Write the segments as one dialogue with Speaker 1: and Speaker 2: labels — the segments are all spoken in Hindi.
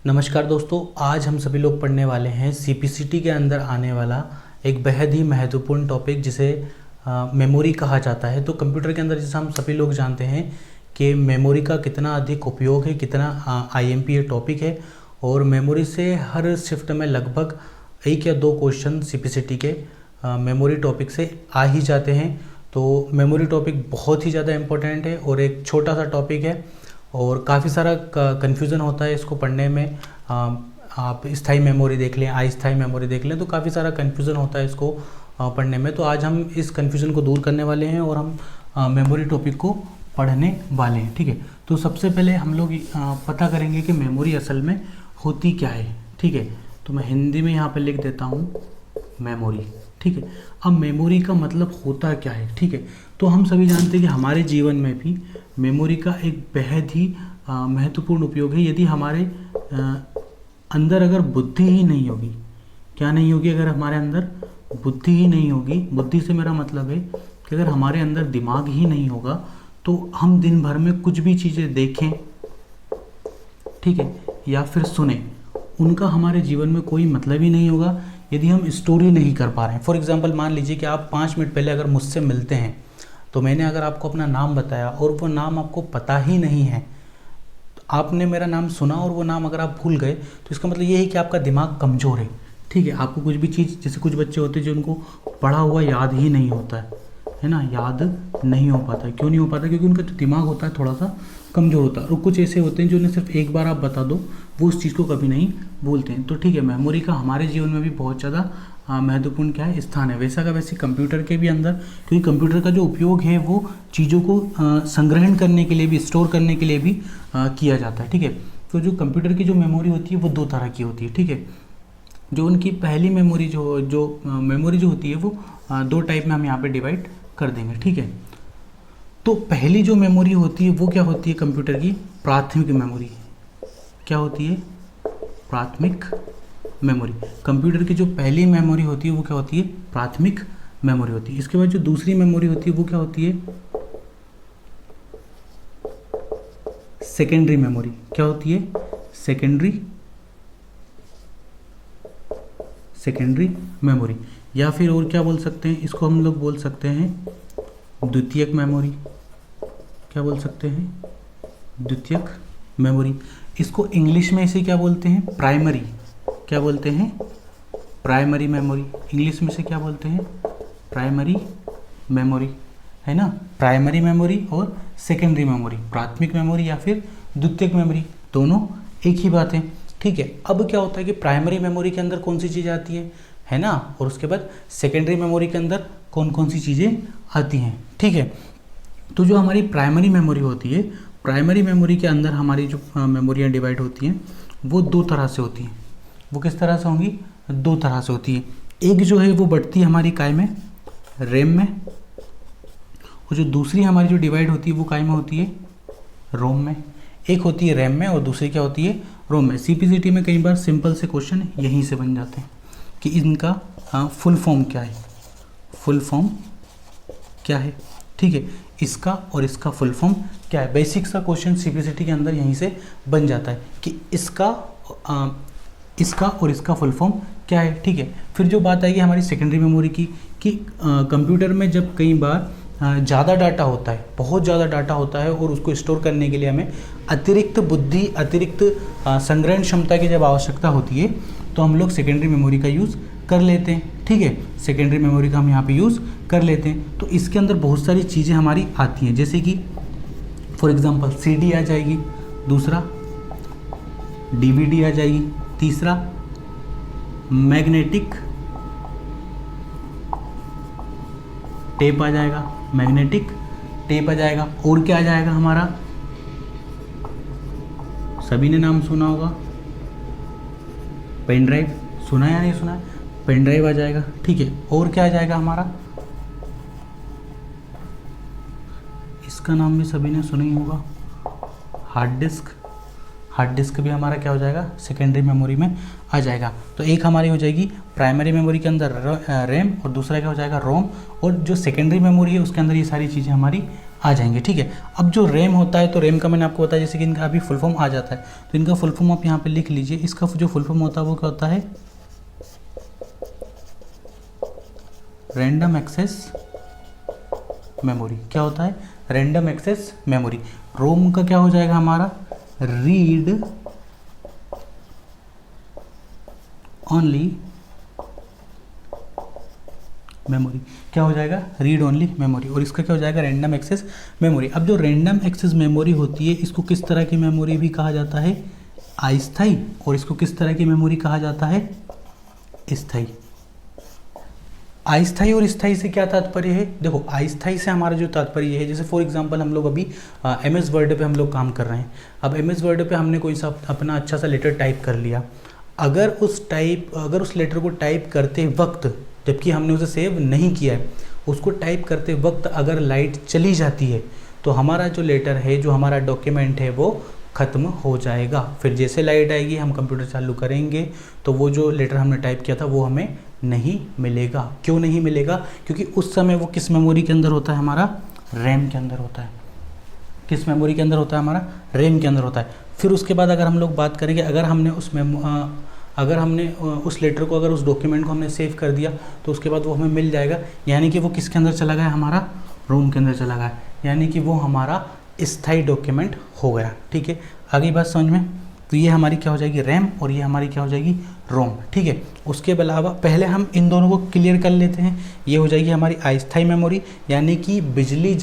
Speaker 1: नमस्कार दोस्तों, आज हम सभी लोग पढ़ने वाले हैं सीपीसीटी के अंदर आने वाला एक बेहद ही महत्वपूर्ण टॉपिक जिसे मेमोरी कहा जाता है। तो कंप्यूटर के अंदर जैसे हम सभी लोग जानते हैं कि मेमोरी का कितना अधिक उपयोग है, कितना आईएमपी ये टॉपिक है और मेमोरी से हर शिफ्ट में लगभग एक या दो क्वेश्चन सीपीसीटी के मेमोरी टॉपिक से आ ही जाते हैं। तो मेमोरी टॉपिक बहुत ही ज़्यादा इम्पोर्टेंट है और एक छोटा सा टॉपिक है और काफ़ी सारा कन्फ्यूज़न होता है इसको पढ़ने में। आप स्थाई मेमोरी देख लें, अस्थाई मेमोरी देख लें, तो काफ़ी सारा कन्फ्यूज़न होता है इसको पढ़ने में। तो आज हम इस कन्फ्यूज़न को दूर करने वाले हैं और हम मेमोरी टॉपिक को पढ़ने वाले हैं। ठीक है, तो सबसे पहले हम लोग पता करेंगे कि मेमोरी असल में होती क्या है। ठीक है, तो मैं हिंदी में यहाँ पर लिख देता हूँ मेमोरी। ठीक है, अब मेमोरी का मतलब होता क्या है। ठीक है, तो हम सभी जानते हैं कि हमारे जीवन में भी मेमोरी का एक बेहद ही महत्वपूर्ण उपयोग है। यदि हमारे अंदर अगर बुद्धि ही नहीं होगी, क्या नहीं होगी, अगर हमारे अंदर बुद्धि ही नहीं होगी, बुद्धि से मेरा मतलब है कि अगर हमारे अंदर दिमाग ही नहीं होगा तो हम दिन भर में कुछ भी चीज़ें देखें, ठीक है, या फिर सुने, उनका हमारे जीवन में कोई मतलब ही नहीं होगा यदि हम स्टोरी नहीं कर पा रहे हैं। फॉर एग्जांपल मान लीजिए कि आप 5 मिनट पहले अगर मुझसे मिलते हैं तो मैंने अगर आपको अपना नाम बताया और वो नाम आपको पता ही नहीं है, तो आपने मेरा नाम सुना और वो नाम अगर आप भूल गए तो इसका मतलब ये है कि आपका दिमाग कमज़ोर है। ठीक है, आपको कुछ भी चीज़, जैसे कुछ बच्चे होते हैं जो उनको पढ़ा हुआ याद ही नहीं होता है ना, याद नहीं हो पाता है। क्यों नहीं हो पाता? क्योंकि उनका जो दिमाग होता है थोड़ा सा कमज़ोर होता है। और कुछ ऐसे होते हैं जो उन्हें सिर्फ एक बार आप बता दो वो उस चीज़ को कभी नहीं भूलते हैं। तो ठीक है, मेमोरी का हमारे जीवन में भी बहुत ज़्यादा महत्वपूर्ण क्या है, स्थान है। वैसा का वैसे कंप्यूटर के भी अंदर, क्योंकि कंप्यूटर का जो उपयोग है वो चीज़ों को संग्रहण करने के लिए भी, स्टोर करने के लिए भी किया जाता है। ठीक है, तो जो कंप्यूटर की जो मेमोरी होती है वो दो तरह की होती है। ठीक है, जो उनकी पहली मेमोरी मेमोरी जो होती है वो दो टाइप में हम यहाँ पे डिवाइड कर देंगे। ठीक है, तो पहली जो मेमोरी होती है वो क्या होती है कंप्यूटर की? प्राथमिक मेमोरी। क्या होती है? प्राथमिक मेमोरी। कंप्यूटर की जो पहली मेमोरी होती है वो क्या होती है? प्राथमिक मेमोरी होती है। इसके बाद जो दूसरी मेमोरी होती है वो क्या होती है? Secondary memory. क्या होती है? Secondary memory. या फिर और क्या बोल सकते हैं इसको? हम लोग बोल सकते हैं द्वितीयक मेमोरी। क्या बोल सकते हैं? द्वितीयक मेमोरी। इसको इंग्लिश में इसे क्या बोलते हैं? प्राइमरी। क्या बोलते हैं? Primary memory. इंग्लिश में से क्या बोलते हैं? प्राइमरी मेमोरी, है ना। प्राइमरी मेमोरी और सेकेंडरी मेमोरी, प्राथमिक मेमोरी या फिर द्वितीयक मेमोरी, दोनों एक ही बात है। ठीक है, अब क्या होता है कि प्राइमरी मेमोरी के अंदर कौन सी चीज़ आती है ना, और उसके बाद सेकेंडरी मेमोरी के अंदर कौन कौन सी चीज़ें आती हैं। ठीक है, तो जो हमारी प्राइमरी मेमोरी होती है, प्राइमरी मेमोरी के अंदर हमारी जो मेमोरियाँ डिवाइड होती हैं वो दो तरह से होती हैं। वो किस तरह से होंगी? दो तरह से होती है। एक जो है वो बढ़ती है हमारी काय में, रैम में, और जो दूसरी हमारी जो डिवाइड होती है वो काय में होती है? रोम में। एक होती है रैम में और दूसरी क्या होती है? रोम में। सीपीसीटी में कई बार सिंपल से क्वेश्चन यहीं से बन जाते हैं कि इनका फुल फॉर्म क्या है, फुल फॉर्म क्या है। ठीक है, इसका और इसका फुल फॉर्म क्या है। बेसिक सा क्वेश्चन सीपीसीटी के अंदर यहीं से बन जाता है कि इसका और इसका फुल फॉर्म क्या है। ठीक है, फिर जो बात आएगी हमारी सेकेंडरी मेमोरी की कि कंप्यूटर में जब कई बार ज़्यादा डाटा होता है, बहुत ज़्यादा डाटा होता है और उसको स्टोर करने के लिए हमें अतिरिक्त बुद्धि, अतिरिक्त संग्रहण क्षमता की जब आवश्यकता होती है तो हम लोग सेकेंडरी मेमोरी का यूज़ कर लेते हैं। ठीक है, सेकेंडरी मेमोरी का हम यहाँ पे यूज़ कर लेते हैं। तो इसके अंदर बहुत सारी चीज़ें हमारी आती हैं, जैसे कि फॉर एग्जांपल सीडी आ जाएगी, दूसरा डीवीडी आ जाएगी, तीसरा मैग्नेटिक टेप आ जाएगा, मैग्नेटिक टेप आ जाएगा। और क्या आ जाएगा हमारा? सभी ने नाम सुना होगा, पेन ड्राइव। सुना या नहीं सुना? पेन ड्राइव आ जाएगा। ठीक है, और क्या आ जाएगा हमारा? इसका नाम भी सभी ने सुना ही होगा, हार्ड डिस्क। हार्ड डिस्क भी हमारा क्या हो जाएगा? सेकेंडरी मेमोरी में आ जाएगा। तो एक हमारी हो जाएगी प्राइमरी मेमोरी के अंदर रैम और दूसरा क्या हो जाएगा? रोम। और जो सेकेंडरी मेमोरी है उसके अंदर ये सारी चीज़ें हमारी आ जाएंगे। ठीक है, अब जो रैम होता है, तो रैम का मैंने आपको बताया जैसे कि इनका अभी फुल फॉर्म आ जाता है, तो इनका फुल फॉर्म आप यहाँ पे लिख लीजिए। इसका जो फुल फॉर्म होता है वो क्या होता है, रैंडम एक्सेस मेमोरी। क्या होता है, रैंडम एक्सेस मेमोरी। रोम का क्या हो जाएगा हमारा, रीड ओनली मेमोरी। क्या हो जाएगा, रीड ओनली मेमोरी। और इसका क्या हो जाएगा, रैंडम एक्सेस मेमोरी। अब जो रैंडम एक्सेस मेमोरी होती है, इसको किस तरह की मेमोरी भी कहा जाता है, अस्थायी। और इसको किस तरह की मेमोरी कहा जाता है, स्थायी। अस्थायी और स्थायी से क्या तात्पर्य है, देखो अस्थायी से हमारा जो तात्पर्य है, जैसे फॉर एग्जांपल हम लोग अभी MS वर्ड पे हम लोग काम कर रहे हैं। अब MS वर्ड पे हमने कोई सा अपना अच्छा सा लेटर टाइप कर लिया, अगर उस लेटर को टाइप करते वक्त, जबकि हमने उसे सेव नहीं किया है, उसको टाइप करते वक्त अगर लाइट चली जाती है, तो हमारा जो लेटर है, जो हमारा डॉक्यूमेंट है, वो ख़त्म हो जाएगा। फिर जैसे लाइट आएगी, हम कंप्यूटर चालू करेंगे, तो वो जो लेटर हमने टाइप किया था वो हमें नहीं मिलेगा। क्यों नहीं मिलेगा, क्योंकि उस समय वो किस मेमोरी के अंदर होता है, हमारा रैम के अंदर होता है। किस मेमोरी के अंदर होता है, हमारा रैम के अंदर होता है। फिर उसके बाद अगर हम लोग बात करेंगे, अगर हमने उस लेटर को, अगर उस डॉक्यूमेंट को हमने सेव कर दिया, तो उसके बाद वो हमें मिल जाएगा, यानी कि वो किसके अंदर चला गया, हमारा रोम के अंदर चला गया, यानी कि वो हमारा स्थायी डॉक्यूमेंट हो गया। ठीक है, आगे बात समझ में। तो ये हमारी क्या हो जाएगी, रैम, और ये हमारी क्या हो जाएगी, रोम। ठीक है, उसके अलावा पहले हम इन दोनों को क्लियर कर लेते हैं। ये हो जाएगी हमारी अस्थायी मेमोरी, यानी कि बिजली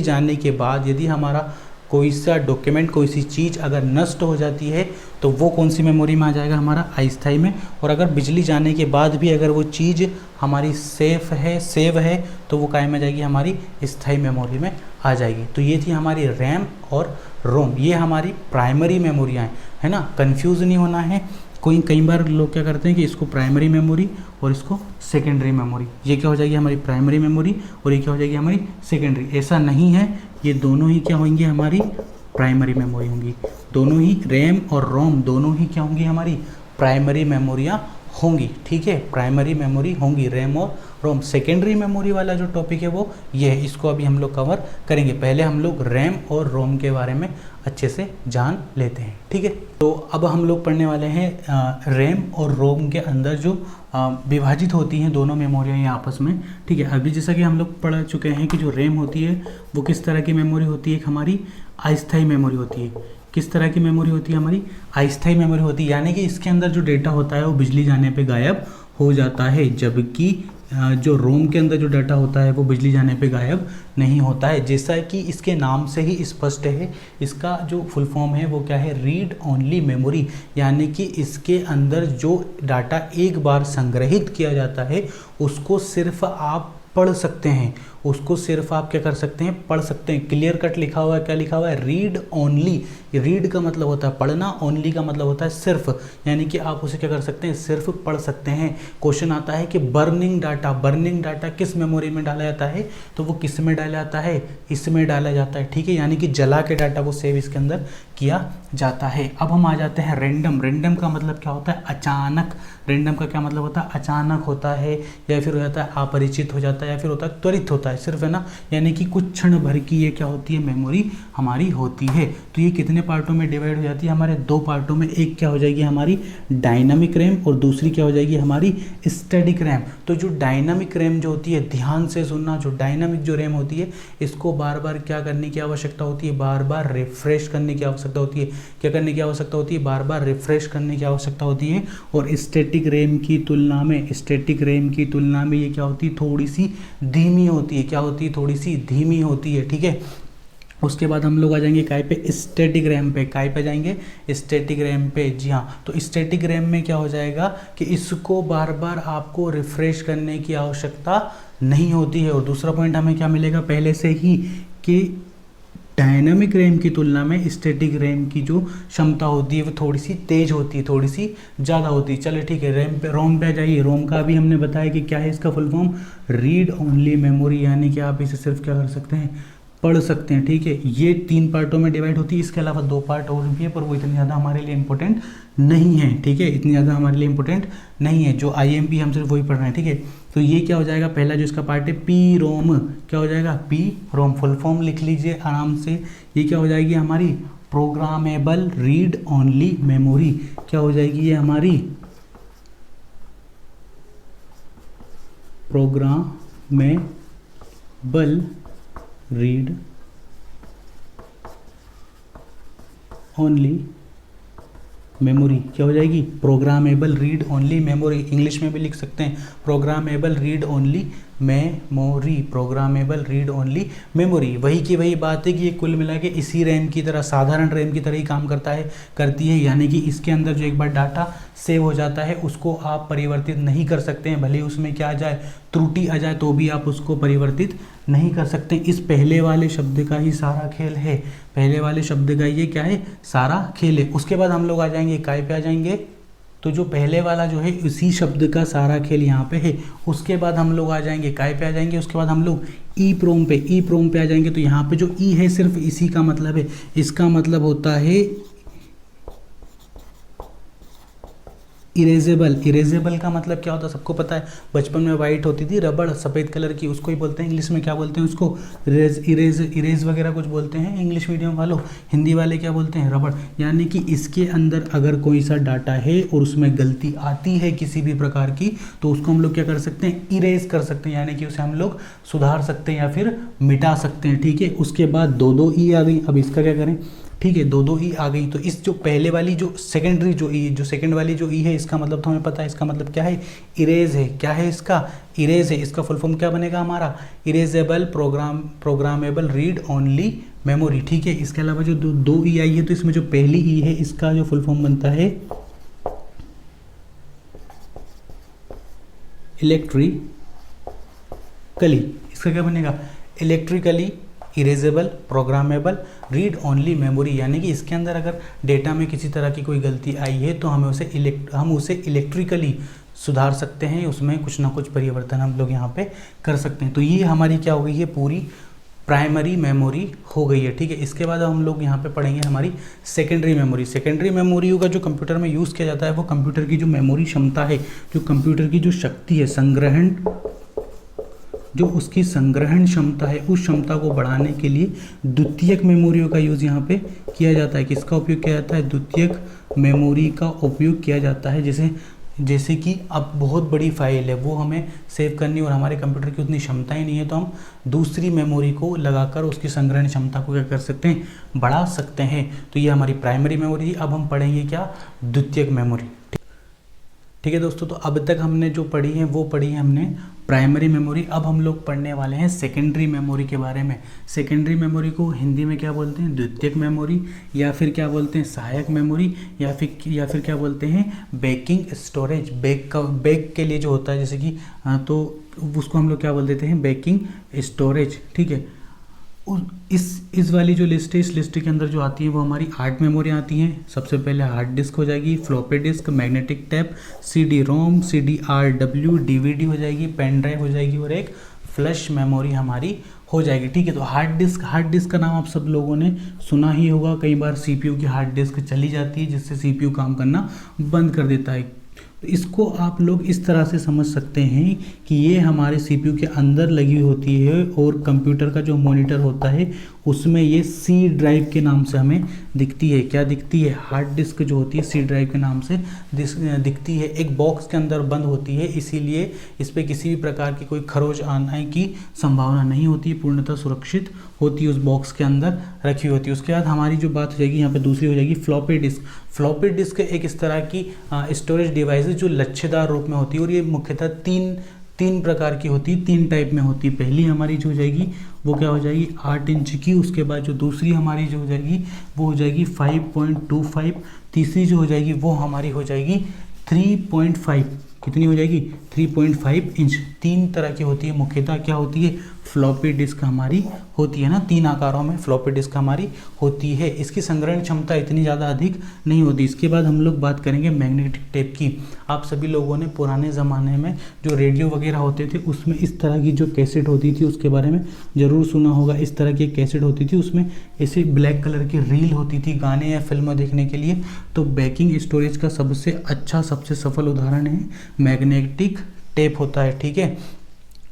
Speaker 1: जाने के बाद यदि हमारा कोई सा डॉक्यूमेंट, कोई सी चीज़ अगर नष्ट हो जाती है, तो वो कौन सी मेमोरी में आ जाएगा, हमारा अस्थायी में। और अगर बिजली जाने के बाद भी अगर वो चीज़ हमारी सेव है, तो वो काय में जाएगी, हमारी स्थायी मेमोरी में आ जाएगी। तो ये थी हमारी रैम और रोम, ये हमारी प्राइमरी मेमोरियाँ हैं, है ना। कंफ्यूज नहीं होना है। कई बार लोग क्या करते हैं कि इसको प्राइमरी मेमोरी और इसको सेकेंडरी मेमोरी, ये क्या हो जाएगी हमारी प्राइमरी मेमोरी और ये क्या हो जाएगी हमारी सेकेंडरी। ऐसा नहीं है, ये दोनों ही क्या होंगी, हमारी प्राइमरी मेमोरी होंगी। दोनों ही रैम और रोम दोनों ही क्या होंगी, हमारी प्राइमरी मेमोरियाँ होंगी। ठीक है, प्राइमरी मेमोरी होंगी रैम और रोम। सेकेंडरी मेमोरी वाला जो टॉपिक है वो ये है, इसको अभी हम लोग कवर करेंगे। पहले हम लोग रैम और रोम के बारे में अच्छे से जान लेते हैं। ठीक है, तो अब हम लोग पढ़ने वाले हैं रैम और रोम के अंदर जो विभाजित होती हैं दोनों मेमोरियाँ ये आपस में। ठीक है, अभी जैसा कि हम लोग पढ़ चुके हैं कि जो रैम होती है वो किस तरह की मेमोरी होती है, एक हमारी अस्थायी मेमोरी होती है। किस तरह की मेमोरी होती है, हमारी अस्थायी मेमोरी होती है, यानी कि इसके अंदर जो डेटा होता है वो बिजली जाने पे गायब हो जाता है, जबकि जो रोम के अंदर जो डाटा होता है वो बिजली जाने पे गायब नहीं होता है। जैसा कि इसके नाम से ही स्पष्ट है, इसका जो फुल फॉर्म है वो क्या है, रीड ओनली मेमोरी, यानी कि इसके अंदर जो डाटा एक बार संग्रहित किया जाता है उसको सिर्फ आप पढ़ सकते हैं, उसको सिर्फ आप क्या कर सकते हैं, पढ़ सकते हैं। क्लियर कट लिखा हुआ है, क्या लिखा हुआ है, रीड ओनली। रीड का मतलब होता है पढ़ना, ओनली का मतलब होता है सिर्फ, यानी कि आप उसे क्या कर सकते हैं, सिर्फ पढ़ सकते हैं। क्वेश्चन आता है कि बर्निंग डाटा किस मेमोरी में डाला जाता है, तो वो किस में डाला जाता है, इसमें डाला जाता है। ठीक है, यानी कि जला के डाटा को सेव इसके अंदर किया जाता है। अब हम आ जाते हैं रैंडम का मतलब क्या होता है, अचानक। रैंडम का क्या मतलब होता है, अचानक होता है, या फिर हो जाता है अपरिचित हो जाता है, या फिर होता है त्वरित होता है, सिर्फ, है ना। यानी कि कुछ क्षण भर की ये क्या होती है, मेमोरी हमारी होती है। तो ये कितने पार्टों में डिवाइड हो जाती है, हमारे दो पार्टों में। एक क्या हो जाएगी हमारी डायनामिक रैम और दूसरी क्या हो जाएगी हमारी स्टैटिक रैम। तो जो डायनामिक रैम जो होती है, ध्यान से सुनना, जो डायनामिक जो रैम होती है इसको बार बार क्या करने की आवश्यकता होती है, बार बार रिफ्रेश करने की आवश्यकता होती है। क्या करने की आवश्यकता होती है, बार बार रिफ्रेश करने की आवश्यकता होती है। और स्टैटिक रैम की तुलना में ये क्या होती है, थोड़ी सी धीमी होती है। क्या होती है, थोड़ी सी धीमी होती है। ठीक है, उसके बाद हम लोग आ जाएंगे काय पे, स्टैटिक रैम पे। काय पे जाएंगे, स्टैटिक रैम पे। जी हाँ, तो स्टैटिक रैम में क्या हो जाएगा कि इसको बार बार आपको रिफ्रेश करने की आवश्यकता नहीं होती है। और दूसरा पॉइंट हमें क्या मिलेगा पहले से ही, कि डायनामिक रैम की तुलना में स्टैटिक रैम की जो क्षमता होती है वो थोड़ी सी तेज होती है, थोड़ी सी ज़्यादा होती है। चलिए ठीक है, रोम पे जाइए। रोम का भी हमने बताया कि क्या है इसका full form, read only memory, यानी कि आप इसे सिर्फ क्या कर सकते हैं, पढ़ सकते हैं। ठीक है, ये 3 पार्टों में डिवाइड होती है, इसके अलावा 2 पार्ट और भी है, पर वो इतनी ज़्यादा हमारे लिए इंपॉर्टेंट नहीं है। ठीक है, इतनी ज़्यादा हमारे लिए इंपॉर्टेंट नहीं है। जो IMP हम सिर्फ वही पढ़ रहे हैं। ठीक है, तो ये क्या हो जाएगा, पहला जो इसका पार्ट है पी रोम, क्या हो जाएगा पी रोम, फुल फॉर्म लिख लीजिए आराम से। ये क्या हो जाएगी हमारी प्रोग्रामेबल रीड ओनली मेमोरी, क्या हो जाएगी ये हमारी प्रोग्रामेबल रीड ओनली मेमोरी, क्या हो जाएगी programmable read only memory. English में भी लिख सकते हैं programmable read only memory, programmable read only memory. वही की वही बात है कि ये कुल मिला के इसी रैम की तरह, साधारण रैम की तरह ही काम करती है, यानी कि इसके अंदर जो एक बार डाटा सेव हो जाता है उसको आप परिवर्तित नहीं कर सकते हैं, भले उसमें क्या आ जाए, त्रुटि आ जाए तो भी आप उसको परिवर्तित नहीं कर सकते। इस पहले वाले शब्द का ही सारा खेल है, पहले वाले शब्द का ये क्या है, सारा खेल है। उसके बाद हम लोग आ जाएंगे काय पे आ जाएंगे, तो जो पहले वाला जो है उसी शब्द का सारा खेल यहाँ पे है। उसके बाद हम लोग आ जाएंगे काय पे आ जाएंगे, उसके बाद हम लोग ई प्रोम पे आ जाएंगे। तो यहाँ पे जो ई है सिर्फ इसी का मतलब है, इसका मतलब होता है इरेजेबल। इरेजेबल का मतलब क्या होता है सबको पता है, बचपन में वाइट होती थी रबड़ सफ़ेद कलर की, उसको ही बोलते हैं इंग्लिश में क्या बोलते हैं उसको, इरेज वगैरह कुछ बोलते हैं इंग्लिश मीडियम वालों, हिंदी वाले क्या बोलते हैं रबड़। यानी कि इसके अंदर अगर कोई सा डाटा है और उसमें गलती आती है किसी भी प्रकार की, तो उसको हम लोग क्या कर सकते हैं, इरेज कर सकते हैं, यानी कि उसे हम लोग सुधार सकते हैं या फिर मिटा सकते हैं। ठीक है, उसके बाद दो ई आ गई। अब इसका क्या करें, ठीक है, दो ई आ गई। तो इस जो पहले वाली जो सेकेंडरी जो ई, जो सेकेंड वाली जो ई है, इसका मतलब तो हमें पता है, इसका मतलब क्या है, इरेज है। क्या है इसका, इरेज है। इसका फुल फॉर्म क्या बनेगा हमारा, erasable programmable read only memory. ठीक है, इसके अलावा जो दो ई आई है, तो इसमें जो पहली ई है इसका जो फुल फॉर्म बनता है इलेक्ट्रिकली। इसका क्या बनेगा, electrically erasable programmable read only memory. यानी कि इसके अंदर अगर डेटा में किसी तरह की कोई गलती आई है तो हम उसे इलेक्ट्रिकली सुधार सकते हैं, उसमें कुछ ना कुछ परिवर्तन हम लोग यहाँ पे कर सकते हैं। तो ये हमारी क्या हो गई है, पूरी प्राइमरी मेमोरी हो गई है। ठीक है, इसके बाद हम लोग यहाँ पे पढ़ेंगे हमारी सेकेंडरी मेमोरी। सेकेंडरी मेमोरी का जो कंप्यूटर में यूज़ किया जाता है वो कंप्यूटर की जो मेमोरी क्षमता है, जो कंप्यूटर की जो शक्ति है, जो उसकी संग्रहण क्षमता है, उस क्षमता को बढ़ाने के लिए द्वितीयक मेमोरियों का यूज़ यहाँ पे किया जाता है। किसका उपयोग किया जाता है, द्वितीयक मेमोरी का उपयोग किया जाता है। जैसे कि अब बहुत बड़ी फाइल है, वो हमें सेव करनी और हमारे कंप्यूटर की उतनी क्षमता ही नहीं है, तो हम दूसरी मेमोरी को लगाकर उसकी संग्रहण क्षमता को क्या कर सकते हैं, बढ़ा सकते हैं। तो ये हमारी प्राइमरी मेमोरी है। अब हम पढ़ेंगे क्या, द्वितीयक मेमोरी। ठीक है दोस्तों, तो अब तक हमने जो पढ़ी है वो पढ़ी है हमने प्राइमरी मेमोरी। अब हम लोग पढ़ने वाले हैं सेकेंडरी मेमोरी के बारे में। सेकेंडरी मेमोरी को हिंदी में क्या बोलते हैं, द्वितीयक मेमोरी, या फिर क्या बोलते हैं, सहायक मेमोरी, या फिर क्या बोलते हैं, बैकिंग स्टोरेज। बैक के लिए जो होता है, जैसे कि तो उसको हम लोग क्या बोल देते हैं, बैकिंग स्टोरेज। ठीक है, इस वाली जो लिस्ट है, इस लिस्ट के अंदर जो आती है वो हमारी 8 मेमोरी आती हैं। सबसे पहले हार्ड डिस्क हो जाएगी, floppy disk, magnetic tap, CD रोम, CDRW, DVD हो जाएगी, पेन ड्राइव हो जाएगी और एक फ्लैश मेमोरी हमारी हो जाएगी। ठीक है, तो हार्ड डिस्क का नाम आप सब लोगों ने सुना ही होगा। कई बार CPU की हार्ड डिस्क चली जाती है जिससे CPU काम करना बंद कर देता है। तो इसको आप लोग इस तरह से समझ सकते हैं कि ये हमारे CPU के अंदर लगी होती है और कंप्यूटर का जो मॉनिटर होता है उसमें ये C ड्राइव के नाम से हमें दिखती है। क्या दिखती है, हार्ड डिस्क जो होती है C ड्राइव के नाम से दिखती है। एक बॉक्स के अंदर बंद होती है, इसीलिए इस पर किसी भी प्रकार की कोई खरोच आने की संभावना नहीं होती, पूर्णतः सुरक्षित होती है, उस बॉक्स के अंदर रखी होती है। उसके बाद हमारी जो बात हो जाएगी यहाँ पे दूसरी हो जाएगी फ्लॉपी डिस्क। फ्लॉपी डिस्क एक इस तरह की स्टोरेज डिवाइस जो लच्छेदार रूप में होती है और ये मुख्यतः तीन प्रकार की होती है, 3 टाइप में होती है। पहली हमारी जो हो जाएगी वो क्या हो जाएगी, 8 इंच की। उसके बाद जो दूसरी हमारी जो हो जाएगी वो हो जाएगी 5.25। तीसरी जो हो जाएगी वो हमारी हो जाएगी 3.5। कितनी हो जाएगी, 3.5 इंच। 3 तरह की होती है मुख्यतः। क्या होती है, फ्लॉपी डिस्क हमारी होती है ना, 3 आकारों में फ्लॉपी डिस्क हमारी होती है। इसकी संग्रहण क्षमता इतनी ज़्यादा अधिक नहीं होती। इसके बाद हम लोग बात करेंगे मैग्नेटिक टेप की। आप सभी लोगों ने पुराने ज़माने में जो रेडियो वगैरह होते थे उसमें इस तरह की जो कैसेट होती थी उसके बारे में ज़रूर सुना होगा। इस तरह की कैसेट होती थी, उसमें ऐसे ब्लैक कलर की रील होती थी गाने या फिल्म देखने के लिए। तो बैकिंग स्टोरेज का सबसे अच्छा, सबसे सफल उदाहरण है मैग्नेटिक टेप होता है, ठीक है।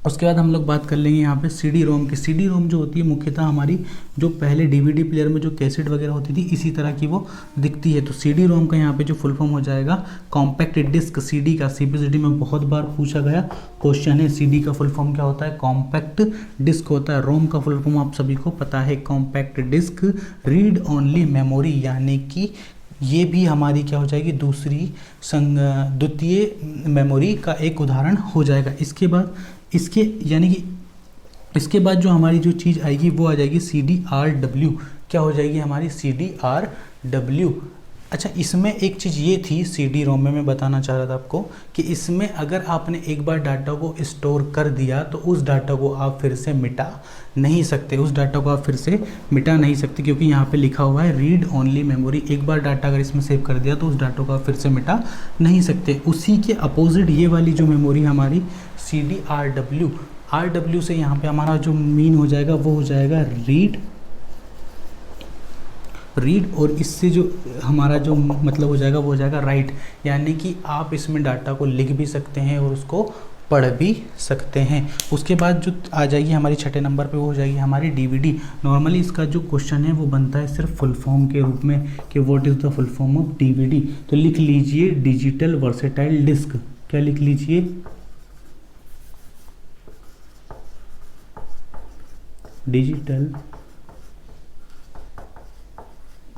Speaker 1: उसके बाद हम लोग बात कर लेंगे यहाँ पे सीडी रोम की। सीडी रोम जो होती है मुख्यतः हमारी जो पहले डीवीडी प्लेयर में जो कैसेट वगैरह होती थी इसी तरह की वो दिखती है। तो सीडी रोम का यहाँ पे जो फुल फॉर्म हो जाएगा कॉम्पैक्ट डिस्क। सीडी का सीपीसीटी में बहुत बार पूछा गया क्वेश्चन है, सीडी का फुल फॉर्म क्या होता है, कॉम्पैक्ट डिस्क होता है। रोम का फुल फॉर्म आप सभी को पता है, compact disc read only memory, यानी कि ये भी हमारी क्या हो जाएगी, द्वितीय मेमोरी का एक उदाहरण हो जाएगा। इसके बाद इसके बाद जो हमारी जो चीज़ आएगी वो आ जाएगी CDRW। क्या हो जाएगी हमारी CDRW। अच्छा, इसमें एक चीज़ ये थी CD रोम में मैं बताना चाह रहा था आपको कि इसमें अगर आपने एक बार डाटा को स्टोर कर दिया तो उस डाटा को आप फिर से मिटा नहीं सकते, क्योंकि यहाँ पे लिखा हुआ है रीड ओनली मेमोरी। एक बार डाटा अगर इसमें सेव कर दिया तो उस डाटा को आप फिर से मिटा नहीं सकते। उसी के अपोजिट ये वाली जो मेमोरी हमारी RW से यहाँ पे हमारा जो मीन हो जाएगा वो हो जाएगा रीड, और इससे जो हमारा जो मतलब हो जाएगा वो हो जाएगा राइट, यानी कि आप इसमें डाटा को लिख भी सकते हैं और उसको पढ़ भी सकते हैं। उसके बाद जो आ जाएगी हमारी छठे नंबर पे वो हो जाएगी हमारी DVD। नॉर्मली इसका जो क्वेश्चन है वो बनता है सिर्फ फुल फॉर्म के रूप में कि what is the full form of DVD। तो लिख लीजिए डिजिटल वर्सेटाइल डिस्क। क्या लिख लीजिए, डिजिटल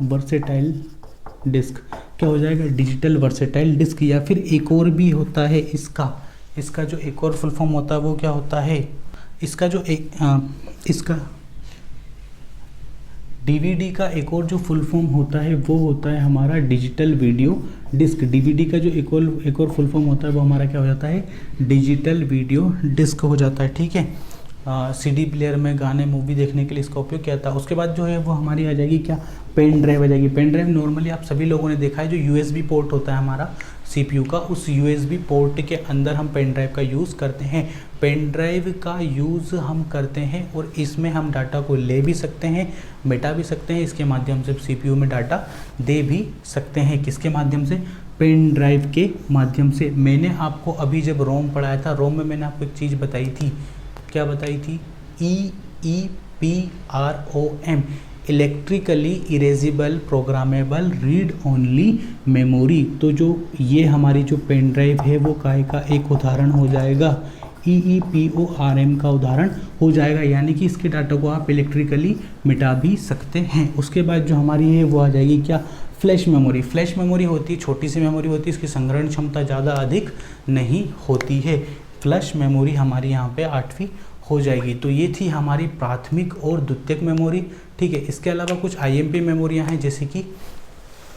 Speaker 1: वर्सेटाइल डिस्क। क्या हो जाएगा, डिजिटल वर्सेटाइल डिस्क। या फिर एक और भी होता है इसका जो एक और फुल फॉर्म होता है वो क्या होता है, इसका DVD का एक और जो फुल फॉर्म होता है वो होता है हमारा डिजिटल वीडियो डिस्क। DVD का जो एक और फुल फॉर्म होता है वो हमारा क्या हो जाता है, डिजिटल वीडियो डिस्क हो जाता है, ठीक है। CD प्लेयर में गाने मूवी देखने के लिए इसका उपयोग किया था। उसके बाद जो है वो हमारी आ जाएगी क्या, पेन ड्राइव आ जाएगी। पेन ड्राइव नॉर्मली आप सभी लोगों ने देखा है, जो USB पोर्ट होता है हमारा CPU का, उस USB पोर्ट के अंदर हम पेन ड्राइव का यूज़ करते हैं। पेन ड्राइव का यूज़ हम करते हैं और इसमें हम डाटा को ले भी सकते हैं, मिटा भी सकते हैं। इसके माध्यम से CPU में डाटा दे भी सकते हैं। किसके माध्यम से, पेन ड्राइव के माध्यम से। मैंने आपको अभी जब रोम पढ़ाया था, रोम में मैंने आपको एक चीज़ बताई थी, क्या बताई थी, EEPROM, electrically erasable programmable read only memory. तो जो ये हमारी जो पेन ड्राइव है वो काय का एक उदाहरण हो जाएगा, EEPROM का उदाहरण हो जाएगा, यानी कि इसके डाटा को आप इलेक्ट्रिकली मिटा भी सकते हैं। उसके बाद जो हमारी है वो आ जाएगी क्या, फ्लैश मेमोरी। फ्लैश मेमोरी होती है, छोटी सी मेमोरी होती है, इसकी संग्रहण क्षमता ज़्यादा अधिक नहीं होती है। फ्लैश मेमोरी हमारी यहाँ पे 8वीं हो जाएगी। तो ये थी हमारी प्राथमिक और द्वितीयक मेमोरी, ठीक है। इसके अलावा कुछ IMP मेमोरियाँ हैं, जैसे कि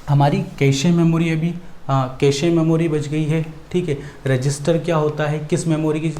Speaker 1: हमारी कैशे मेमोरी। अभी कैशे मेमोरी बच गई है, ठीक है। रजिस्टर क्या होता है, किस मेमोरी की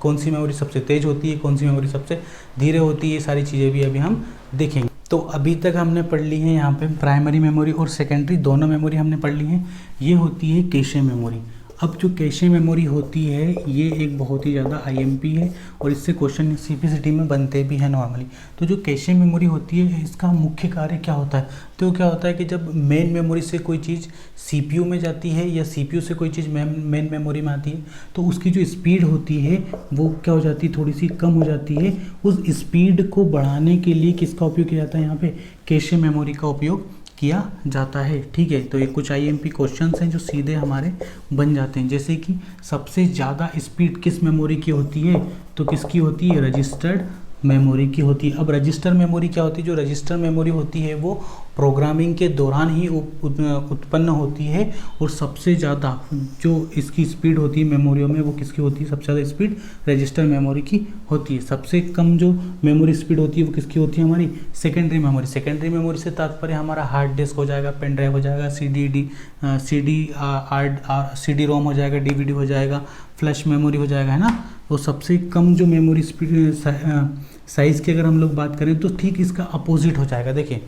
Speaker 1: कौन सी मेमोरी सबसे तेज़ होती है, कौन सी मेमोरी सबसे धीरे होती है, ये सारी चीज़ें भी अभी हम देखेंगे। तो अभी तक हमने पढ़ ली है यहाँ पे प्राइमरी मेमोरी और सेकेंडरी दोनों मेमोरी हमने पढ़ ली हैं। ये होती है कैशे मेमोरी। अब जो कैशे मेमोरी होती है ये एक बहुत ही ज़्यादा IMP है और इससे क्वेश्चन CPCT में बनते भी हैं नॉर्मली। तो जो कैशे मेमोरी होती है इसका मुख्य कार्य क्या होता है, तो क्या होता है कि जब मेन मेमोरी से कोई चीज़ CPU में जाती है या CPU से कोई चीज़ मेन मेमोरी में आती है तो उसकी जो स्पीड होती है वो क्या हो जाती है, थोड़ी सी कम हो जाती है। उस स्पीड को बढ़ाने के लिए किसका उपयोग किया जाता है, यहाँ पे कैशे मेमोरी का उपयोग किया जाता है, ठीक है। तो ये कुछ IMP क्वेश्चंस हैं जो सीधे हमारे बन जाते हैं, जैसे कि सबसे ज़्यादा स्पीड किस मेमोरी की होती है, तो किसकी होती है, रजिस्टर्ड मेमोरी की होती है। अब रजिस्टर मेमोरी क्या होती है, जो रजिस्टर मेमोरी होती है वो प्रोग्रामिंग के दौरान ही उत्पन्न होती है और सबसे ज़्यादा जो इसकी स्पीड होती है मेमोरियों में वो किसकी होती है, सबसे ज़्यादा स्पीड रजिस्टर मेमोरी की होती है। सबसे कम जो मेमोरी स्पीड होती है वो किसकी होती है, हमारी सेकेंडरी मेमोरी। सेकेंडरी मेमोरी से तात्पर्य हमारा हार्ड डिस्क हो जाएगा, पेन ड्राइव हो जाएगा, CD रोम हो जाएगा, DVD हो जाएगा, फ्लैश मेमोरी हो जाएगा, है ना। तो सबसे कम जो मेमोरी स्पीड साइज़ की अगर हम लोग बात करें तो ठीक इसका अपोजिट हो जाएगा। देखिए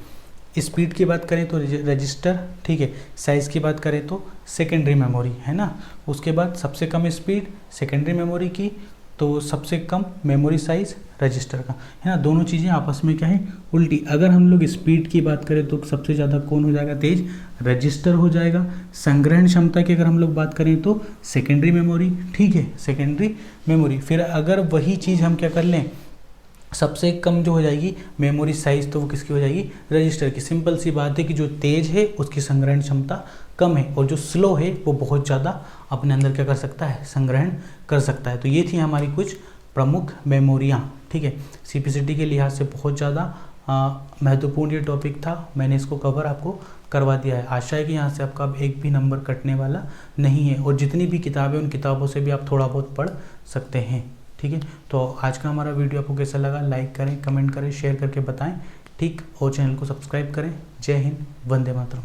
Speaker 1: स्पीड की बात करें तो रजिस्टर, ठीक है। साइज़ की बात करें तो सेकेंडरी मेमोरी, है ना। उसके बाद सबसे कम स्पीड सेकेंडरी मेमोरी की तो सबसे कम मेमोरी साइज रजिस्टर का, है ना। दोनों चीज़ें आपस में क्या है, उल्टी। अगर हम लोग स्पीड की बात करें तो सबसे ज़्यादा कौन हो जाएगा तेज, रजिस्टर हो जाएगा। संग्रहण क्षमता की अगर हम लोग बात करें तो सेकेंडरी मेमोरी, ठीक है, सेकेंडरी मेमोरी। फिर अगर वही चीज़ हम क्या कर लें, सबसे कम जो हो जाएगी मेमोरी साइज, तो वो किसकी हो जाएगी, रजिस्टर की। सिंपल सी बात है कि जो तेज है उसकी संग्रहण क्षमता कम है, और जो स्लो है वो बहुत ज़्यादा अपने अंदर क्या कर सकता है, संग्रहण कर सकता है। तो ये थी हमारी कुछ प्रमुख मेमोरियाँ, ठीक है। सीपीसीटी के लिहाज से बहुत ज़्यादा महत्वपूर्ण ये टॉपिक था, मैंने इसको कवर आपको करवा दिया है। आशा है कि यहाँ से आपका अब एक भी नंबर कटने वाला नहीं है, और जितनी भी किताबें उन किताबों से भी आप थोड़ा बहुत पढ़ सकते हैं, ठीक है। तो आज का हमारा वीडियो आपको कैसा लगा, लाइक करें, कमेंट करें, शेयर करके बताएं, ठीक, और चैनल को सब्सक्राइब करें। जय हिंद, वंदे मातरम।